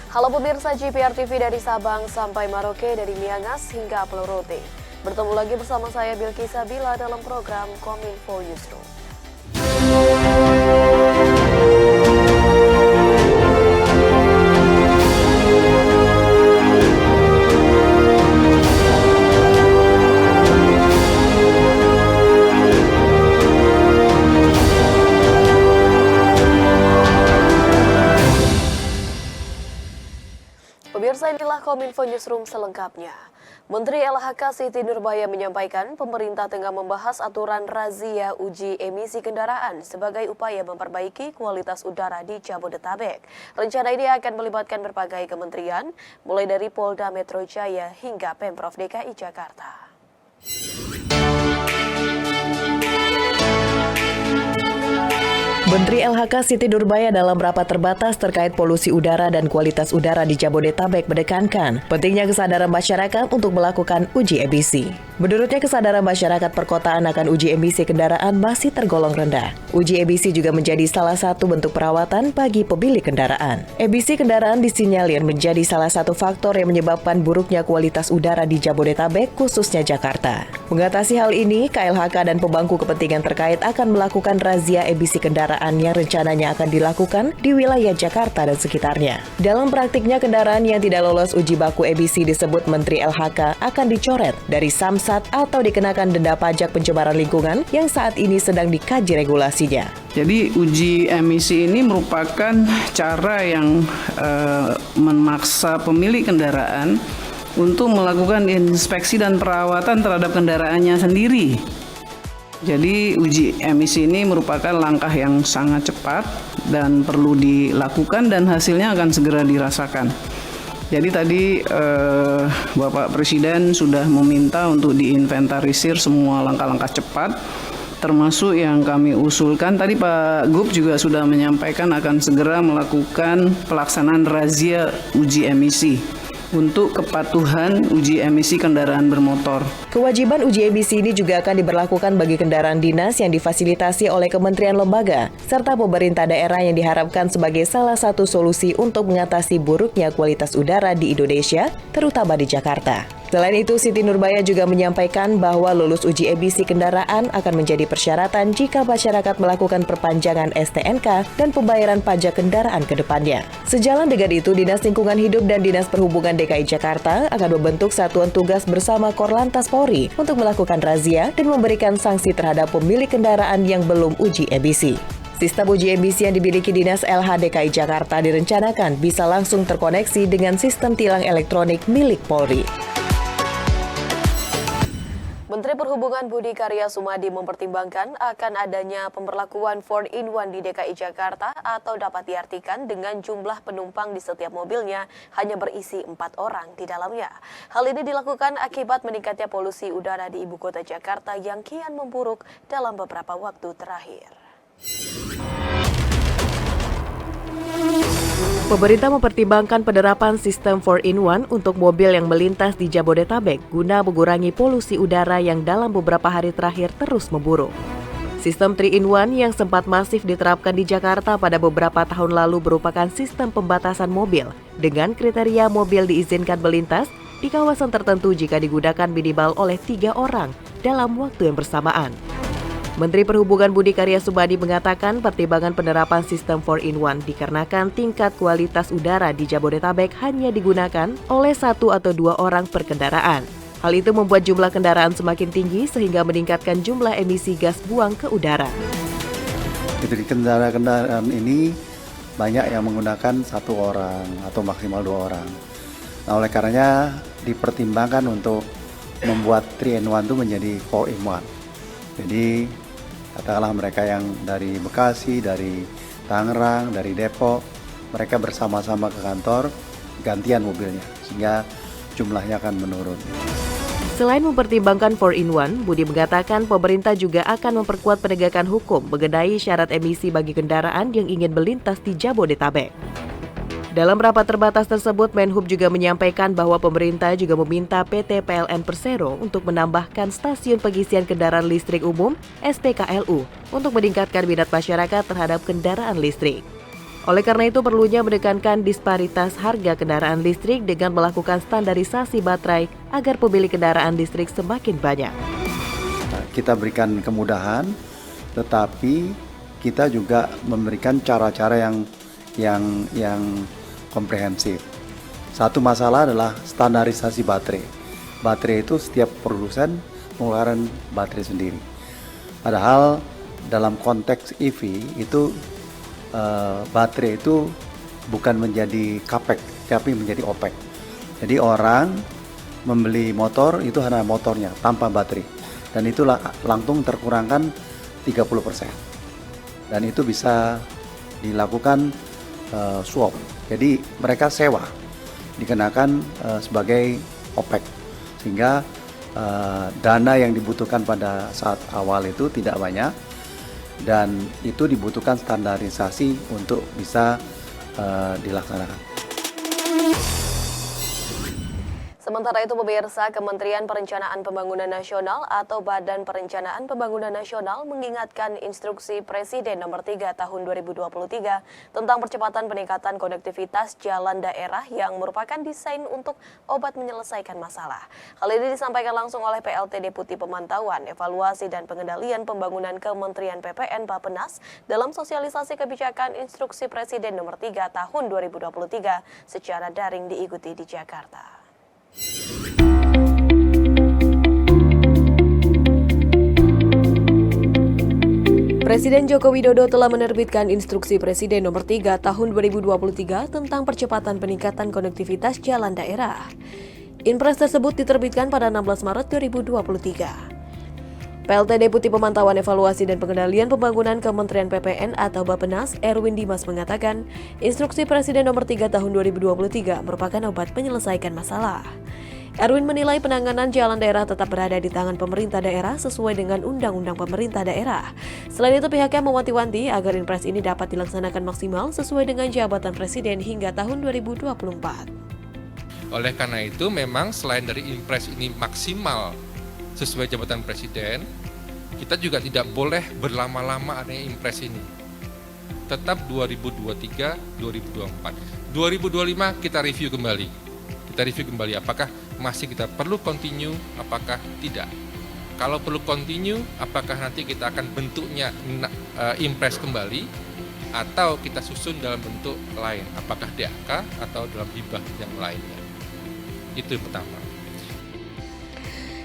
Halo pemirsa GPR TV dari Sabang sampai Merauke, dari Miangas hingga Pulau Rote. Bertemu lagi bersama saya Bilky Sabila dalam program Kominfo Newsroom. Pemirsa, inilah Kominfo Newsroom selengkapnya. Menteri LHK Siti Nurbaya menyampaikan pemerintah tengah membahas aturan razia uji emisi kendaraan sebagai upaya memperbaiki kualitas udara di Jabodetabek. Rencana ini akan melibatkan berbagai kementerian, mulai dari Polda Metro Jaya hingga Pemprov DKI Jakarta. Menteri LHK Siti Nurbaya dalam rapat terbatas terkait polusi udara dan kualitas udara di Jabodetabek menekankan pentingnya kesadaran masyarakat untuk melakukan uji emisi. Menurutnya, kesadaran masyarakat perkotaan akan uji emisi kendaraan masih tergolong rendah. Uji emisi juga menjadi salah satu bentuk perawatan bagi pemilik kendaraan. Emisi kendaraan disinyalir menjadi salah satu faktor yang menyebabkan buruknya kualitas udara di Jabodetabek, khususnya Jakarta. Mengatasi hal ini, KLHK dan pemangku kepentingan terkait akan melakukan razia emisi kendaraan yang rencananya akan dilakukan di wilayah Jakarta dan sekitarnya. Dalam praktiknya, kendaraan yang tidak lolos uji baku emisi disebut Menteri LHK akan dicoret dari Samsat atau dikenakan denda pajak pencemaran lingkungan yang saat ini sedang dikaji regulasinya. Jadi uji emisi ini merupakan cara yang memaksa pemilik kendaraan untuk melakukan inspeksi dan perawatan terhadap kendaraannya sendiri. Jadi uji emisi ini merupakan langkah yang sangat cepat dan perlu dilakukan dan hasilnya akan segera dirasakan. Jadi tadi Bapak Presiden sudah meminta untuk diinventarisir semua langkah-langkah cepat, termasuk yang kami usulkan. Tadi Pak Gub juga sudah menyampaikan akan segera melakukan pelaksanaan razia uji emisi untuk kepatuhan uji emisi kendaraan bermotor. Kewajiban uji emisi ini juga akan diberlakukan bagi kendaraan dinas yang difasilitasi oleh kementerian lembaga, serta pemerintah daerah yang diharapkan sebagai salah satu solusi untuk mengatasi buruknya kualitas udara di Indonesia, terutama di Jakarta. Selain itu, Siti Nurbaya juga menyampaikan bahwa lulus uji emisi kendaraan akan menjadi persyaratan jika masyarakat melakukan perpanjangan STNK dan pembayaran pajak kendaraan ke depannya. Sejalan dengan itu, Dinas Lingkungan Hidup dan Dinas Perhubungan DKI Jakarta akan membentuk satuan tugas bersama Korlantas Polri untuk melakukan razia dan memberikan sanksi terhadap pemilik kendaraan yang belum uji emisi. Sistem uji emisi yang dimiliki Dinas LH DKI Jakarta direncanakan bisa langsung terkoneksi dengan sistem tilang elektronik milik Polri. Menteri Perhubungan Budi Karya Sumadi mempertimbangkan akan adanya pemberlakuan 4-in-1 di DKI Jakarta atau dapat diartikan dengan jumlah penumpang di setiap mobilnya hanya berisi 4 orang di dalamnya. Hal ini dilakukan akibat meningkatnya polusi udara di ibu kota Jakarta yang kian memburuk dalam beberapa waktu terakhir. Pemerintah mempertimbangkan penerapan sistem 4-in-1 untuk mobil yang melintas di Jabodetabek guna mengurangi polusi udara yang dalam beberapa hari terakhir terus memburuk. Sistem 3-in-1 yang sempat masif diterapkan di Jakarta pada beberapa tahun lalu merupakan sistem pembatasan mobil dengan kriteria mobil diizinkan melintas di kawasan tertentu jika digunakan minimal oleh 3 orang dalam waktu yang bersamaan. Menteri Perhubungan Budi Karya Sumadi mengatakan pertimbangan penerapan sistem 4-in-1 dikarenakan tingkat kualitas udara di Jabodetabek hanya digunakan oleh 1 atau 2 orang per kendaraan. Hal itu membuat jumlah kendaraan semakin tinggi sehingga meningkatkan jumlah emisi gas buang ke udara. Jadi kendaraan ini banyak yang menggunakan 1 orang atau maksimal 2 orang. Nah, oleh karenanya dipertimbangkan untuk membuat 3-in-1 itu menjadi 4-in-1. Jadi katakanlah mereka yang dari Bekasi, dari Tangerang, dari Depok, mereka bersama-sama ke kantor, gantian mobilnya, sehingga jumlahnya akan menurun. Selain mempertimbangkan 4-in-1, Budi mengatakan pemerintah juga akan memperkuat penegakan hukum mengenai syarat emisi bagi kendaraan yang ingin melintas di Jabodetabek. Dalam rapat terbatas tersebut, Menhub juga menyampaikan bahwa pemerintah juga meminta PT PLN Persero untuk menambahkan stasiun pengisian kendaraan listrik umum (SPKLU) untuk meningkatkan minat masyarakat terhadap kendaraan listrik. Oleh karena itu perlunya menekankan disparitas harga kendaraan listrik dengan melakukan standarisasi baterai agar pemilik kendaraan listrik semakin banyak. Kita berikan kemudahan, tetapi kita juga memberikan cara-cara yang komprehensif. Satu masalah adalah standarisasi baterai. Baterai itu setiap produsen mengeluarkan baterai sendiri. Padahal dalam konteks EV itu baterai itu bukan menjadi CAPEX, tapi menjadi OPEX. Jadi orang membeli motor itu hanya motornya tanpa baterai. Dan itu langsung terkurangkan 30%. Dan itu bisa dilakukan swap. Jadi mereka sewa, dikenakan sebagai OPEX. Sehingga dana yang dibutuhkan pada saat awal itu tidak banyak. Dan itu dibutuhkan standarisasi untuk bisa dilaksanakan. Sementara itu pemirsa, Kementerian Perencanaan Pembangunan Nasional atau Badan Perencanaan Pembangunan Nasional mengingatkan Instruksi Presiden Nomor 3 Tahun 2023 tentang percepatan peningkatan konektivitas jalan daerah yang merupakan desain untuk obat menyelesaikan masalah. Hal ini disampaikan langsung oleh PLT Deputi Pemantauan, Evaluasi dan Pengendalian Pembangunan Kementerian PPN Bappenas dalam sosialisasi kebijakan Instruksi Presiden Nomor 3 Tahun 2023 secara daring diikuti di Jakarta. Presiden Joko Widodo telah menerbitkan Instruksi Presiden Nomor 3 Tahun 2023 tentang percepatan peningkatan konektivitas jalan daerah. Inpres tersebut diterbitkan pada 16 Maret 2023. PLT Deputi Pemantauan Evaluasi dan Pengendalian Pembangunan Kementerian PPN atau Bappenas, Erwin Dimas mengatakan, Instruksi Presiden Nomor 3 Tahun 2023 merupakan obat menyelesaikan masalah. Erwin menilai penanganan jalan daerah tetap berada di tangan pemerintah daerah sesuai dengan Undang-Undang Pemerintah Daerah. Selain itu pihaknya mewanti-wanti agar Inpres ini dapat dilaksanakan maksimal sesuai dengan jabatan Presiden hingga tahun 2024. Oleh karena itu memang selain dari Inpres ini maksimal sesuai jabatan Presiden, kita juga tidak boleh berlama-lama adanya Inpres ini. Tetap 2023-2024. 2025 kita review kembali. Apakah masih kita perlu continue, apakah tidak. Kalau perlu continue, apakah nanti kita akan bentuknya Inpres kembali atau kita susun dalam bentuk lain, apakah DAK atau dalam hibah yang lainnya. Itu yang pertama.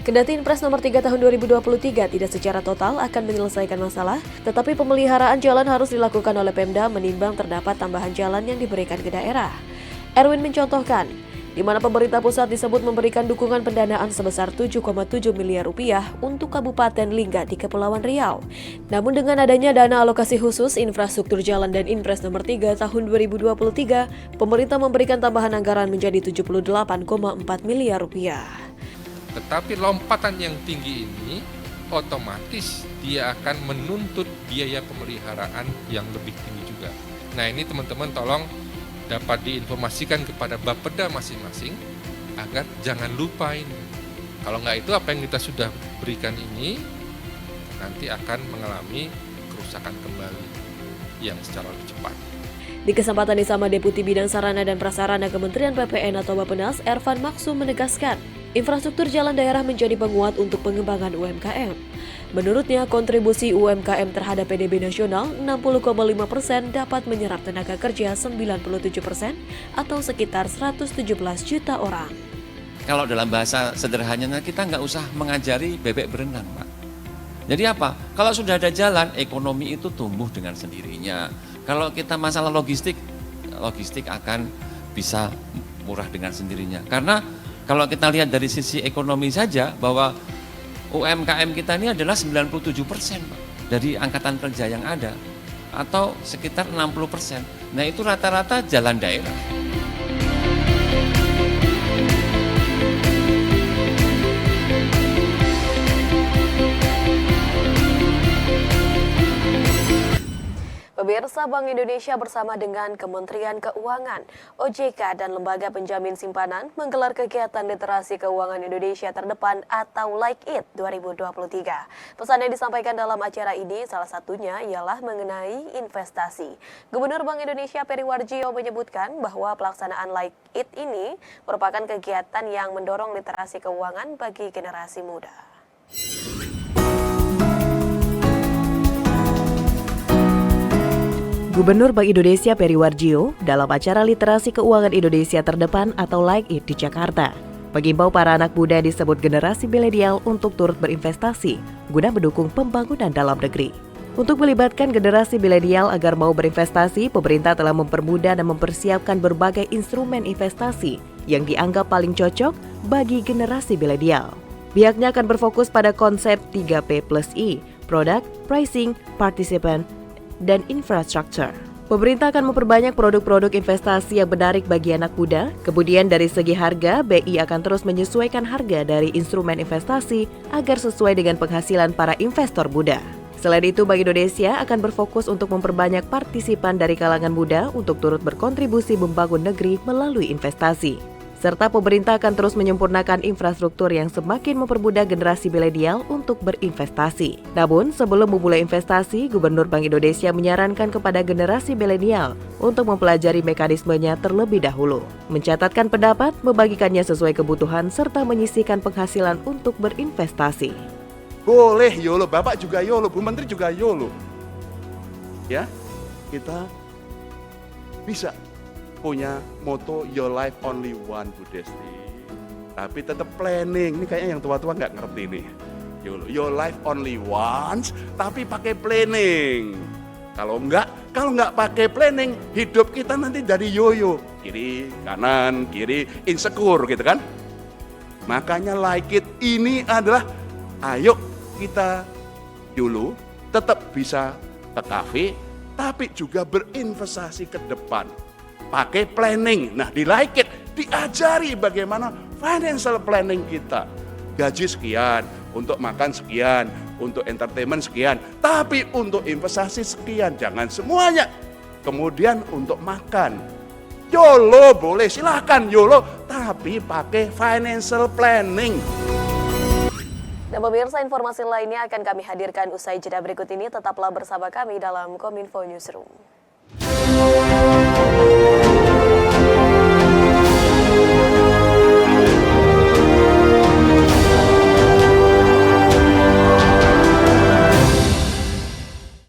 Kendati Inpres Nomor 3 Tahun 2023 tidak secara total akan menyelesaikan masalah, tetapi pemeliharaan jalan harus dilakukan oleh Pemda menimbang terdapat tambahan jalan yang diberikan ke daerah. Erwin mencontohkan, di mana pemerintah pusat disebut memberikan dukungan pendanaan sebesar 7,7 miliar rupiah untuk Kabupaten Lingga di Kepulauan Riau. Namun dengan adanya dana alokasi khusus infrastruktur jalan dan Inpres Nomor 3 Tahun 2023, pemerintah memberikan tambahan anggaran menjadi 78,4 miliar rupiah. Tetapi lompatan yang tinggi ini otomatis dia akan menuntut biaya pemeliharaan yang lebih tinggi juga. Nah ini teman-teman tolong dapat diinformasikan kepada Bapeda masing-masing agar jangan lupa ini. Kalau nggak itu apa yang kita sudah berikan ini nanti akan mengalami kerusakan kembali yang secara lebih cepat. Di kesempatan ini sama Deputi Bidang Sarana dan Prasarana Kementerian PPN atau Bappenas, Ervan Maksum menegaskan, infrastruktur jalan daerah menjadi penguat untuk pengembangan UMKM. Menurutnya, kontribusi UMKM terhadap PDB nasional 60,5% dapat menyerap tenaga kerja 97% atau sekitar 117 juta orang. Kalau dalam bahasa sederhananya kita nggak usah mengajari bebek berenang, Pak. Jadi apa? Kalau sudah ada jalan, ekonomi itu tumbuh dengan sendirinya. Kalau kita masalah logistik akan bisa murah dengan sendirinya. Karena kalau kita lihat dari sisi ekonomi saja bahwa UMKM kita ini adalah 97% Pak, dari angkatan kerja yang ada atau sekitar 60%. Nah itu rata-rata jalan daerah. Pemirsa, Bank Indonesia bersama dengan Kementerian Keuangan, OJK, dan Lembaga Penjamin Simpanan menggelar kegiatan literasi keuangan Indonesia terdepan atau Like It 2023. Pesan yang disampaikan dalam acara ini salah satunya ialah mengenai investasi. Gubernur Bank Indonesia Peri Warjio menyebutkan bahwa pelaksanaan Like It ini merupakan kegiatan yang mendorong literasi keuangan bagi generasi muda. Gubernur Bank Indonesia Peri Warjio dalam acara Literasi Keuangan Indonesia Terdepan atau Like It di Jakarta mengimbau para anak muda yang disebut generasi milenial untuk turut berinvestasi guna mendukung pembangunan dalam negeri. Untuk melibatkan generasi milenial agar mau berinvestasi, pemerintah telah mempermudah dan mempersiapkan berbagai instrumen investasi yang dianggap paling cocok bagi generasi milenial. Pihaknya akan berfokus pada konsep 3P+I, Product, Pricing, Participant, dan infrastruktur. Pemerintah akan memperbanyak produk-produk investasi yang menarik bagi anak muda. Kemudian dari segi harga, BI akan terus menyesuaikan harga dari instrumen investasi agar sesuai dengan penghasilan para investor muda. Selain itu, Bank Indonesia akan berfokus untuk memperbanyak partisipan dari kalangan muda untuk turut berkontribusi membangun negeri melalui investasi. Serta pemerintah akan terus menyempurnakan infrastruktur yang semakin mempermudah generasi milenial untuk berinvestasi. Namun, sebelum memulai investasi, Gubernur Bank Indonesia menyarankan kepada generasi milenial untuk mempelajari mekanismenya terlebih dahulu, mencatatkan pendapat, membagikannya sesuai kebutuhan, serta menyisihkan penghasilan untuk berinvestasi. Boleh YOLO, Bapak juga YOLO, Bu Menteri juga YOLO. Ya, kita bisa punya moto Your Life Only One, Bu Desti. Tapi tetap planning. Ini kayaknya yang tua-tua nggak ngerti nih. Your life only once, tapi pakai planning. Kalau nggak pakai planning, hidup kita nanti dari yoyo. Kiri, kanan, kiri, insecure gitu kan. Makanya Like It ini adalah, ayo kita dulu tetap bisa ke kafe, tapi juga berinvestasi ke depan. Pakai planning. Nah, di Like It diajari bagaimana financial planning kita. Gaji sekian, untuk makan sekian, untuk entertainment sekian, tapi untuk investasi sekian, jangan semuanya. Kemudian untuk makan, YOLO boleh, silahkan YOLO, tapi pakai financial planning. Dan pemirsa, informasi lainnya akan kami hadirkan usai jeda berikut ini. Tetaplah bersama kami dalam Kominfo Newsroom.